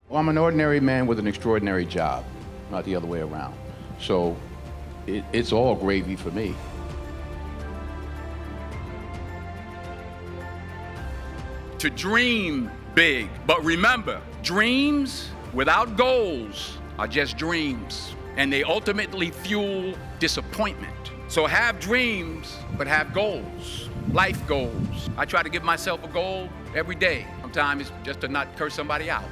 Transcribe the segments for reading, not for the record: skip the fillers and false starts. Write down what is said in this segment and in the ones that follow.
Well, I'm an ordinary man with an extraordinary job, not the other way around. So it's all gravy for me. To dream big, but remember, dreams without goals are just dreams, and they ultimately fuel disappointment. So have dreams, but have goals, life goals. I try to give myself a goal every day. Sometimes it's just to not curse somebody out.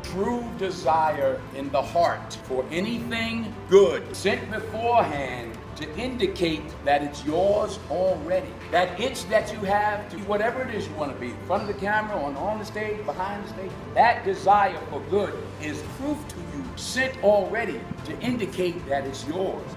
True desire in the heart for anything good sent beforehand to indicate that it's yours already. That itch that you have to whatever it is you want to be, in front of the camera, on the stage, behind the stage, that desire for good is proof to you, sent already to indicate that it's yours.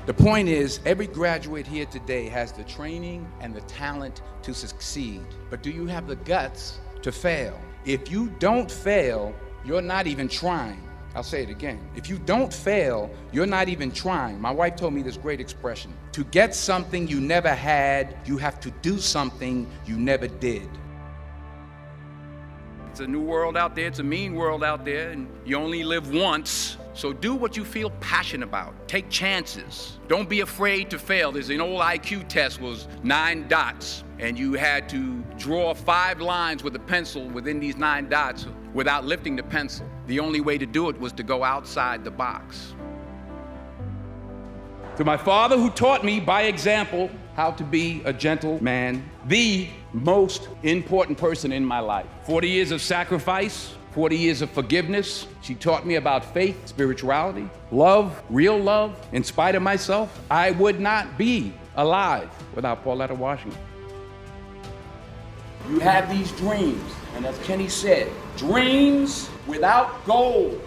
The point is, every graduate here today has the training and the talent to succeed. But do you have the guts to fail? If you don't fail, you're not even trying. I'll say it again. If you don't fail, you're not even trying. My wife told me this great expression. To get something you never had, you have to do something you never did. It's a new world out there. It's a mean world out there, and you only live once. So do what you feel passionate about. Take chances. Don't be afraid to fail. There's an old IQ test, was 9 dots, and you had to draw 5 lines with a pencil within these 9 dots without lifting the pencil. The only way to do it was to go outside the box. To my father, who taught me by example how to be a gentleman, the most important person in my life. 40 years of sacrifice, 40 years of forgiveness. She taught me about faith, spirituality, love, real love. In spite of myself, I would not be alive without Pauletta Washington. You have these dreams, and as Kenny said, dreams without goals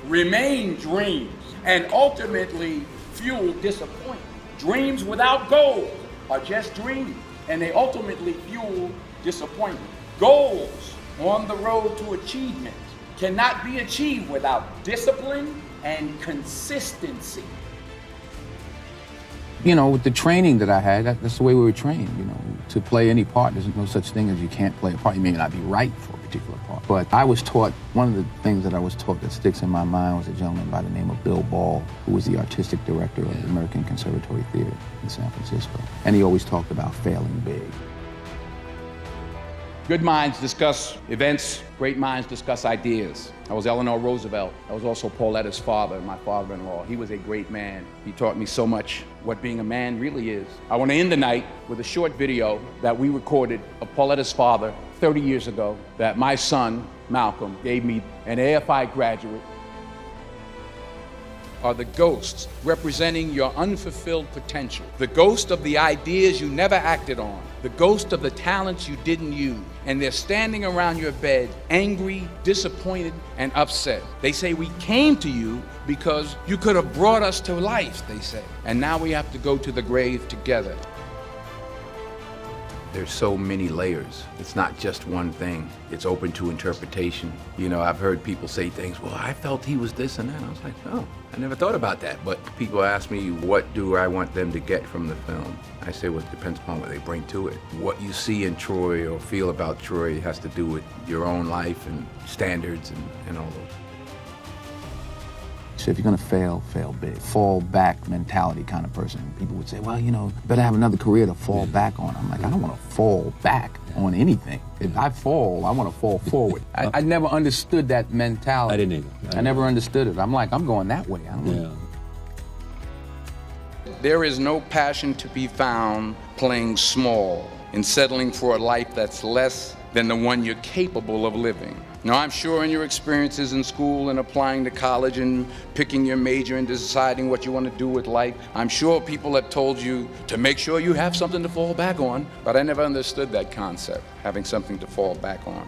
remain dreams and ultimately fuel disappointment. Dreams without goals are just dreams, and they ultimately fuel disappointment. Goals on the road to achievement cannot be achieved without discipline and consistency. You know, with the training that I had, that's the way we were trained, you know. To play any part, there's no such thing as you can't play a part. You may not be right for a particular part. But I was taught, one of the things that I was taught that sticks in my mind was a gentleman by the name of Bill Ball, who was the artistic director of the American Conservatory Theater in San Francisco. And he always talked about failing big. Good minds discuss events, great minds discuss ideas. I was Eleanor Roosevelt. I was also Pauletta's father, my father-in-law. He was a great man. He taught me so much what being a man really is. I want to end the night with a short video that we recorded of Pauletta's father 30 years ago that my son, Malcolm, gave me. An AFI graduate are the ghosts representing your unfulfilled potential. The ghost of the ideas you never acted on. The ghost of the talents you didn't use. And they're standing around your bed, angry, disappointed, and upset. They say, we came to you because you could have brought us to life, they say. And now we have to go to the grave together. There's so many layers. It's not just one thing. It's open to interpretation. You know, I've heard people say things, well, I felt he was this and that. I was like, oh, I never thought about that. But people ask me, what do I want them to get from the film? I say, well, it depends upon what they bring to it. What you see in Troy or feel about Troy has to do with your own life and standards and all those. So if you're gonna fail, fail big. Fall back mentality kind of person. People would say, well, you know, better have another career to fall back on. I'm like, I don't wanna fall back on anything. If I fall, I wanna fall forward. I never understood that mentality. I didn't either. I never understood it. I'm like, I'm going that way. I don't know. There is no passion to be found playing small and settling for a life that's less than the one you're capable of living. Now, I'm sure in your experiences in school and applying to college and picking your major and deciding what you want to do with life, I'm sure people have told you to make sure you have something to fall back on, but I never understood that concept, having something to fall back on.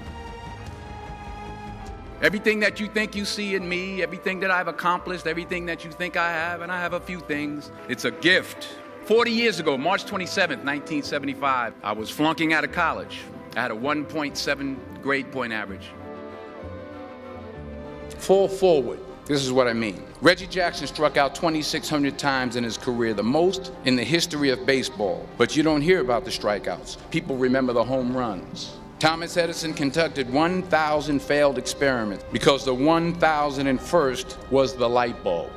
Everything that you think you see in me, everything that I've accomplished, everything that you think I have, and I have a few things, it's a gift. 40 years ago, March 27th, 1975, I was flunking out of college. I had a 1.7 grade point average. Fall forward. This is what I mean. Reggie Jackson struck out 2,600 times in his career, the most in the history of baseball. But you don't hear about the strikeouts. People remember the home runs. Thomas Edison conducted 1,000 failed experiments because the 1,001st was the light bulb.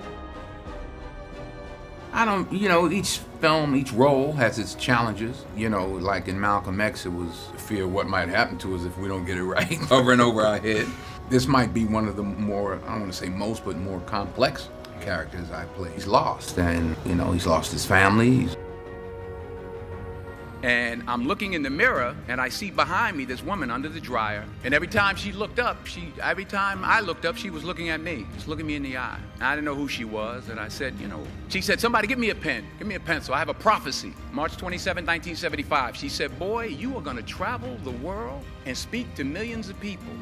Each film, each role has its challenges. Like in Malcolm X, it was the fear of what might happen to us if we don't get it right over and over our head. This might be one of the more, I don't want to say most, but more complex characters I play. He's lost, and he's lost his family. And I'm looking in the mirror, and I see behind me this woman under the dryer. And every time I looked up, she was looking at me, just looking me in the eye. I didn't know who she was, and I said, she said, somebody give me a pen, give me a pencil. I have a prophecy. March 27, 1975. She said, boy, you are gonna travel the world and speak to millions of people.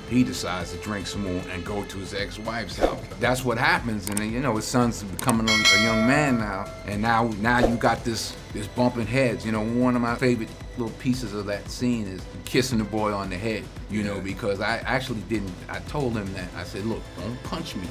He decides to drink some more and go to his ex-wife's house. That's what happens, and then, his son's becoming a young man now, and now you got this bumping heads. One of my favorite little pieces of that scene is kissing the boy on the head, because I told him that. I said, look, don't punch me.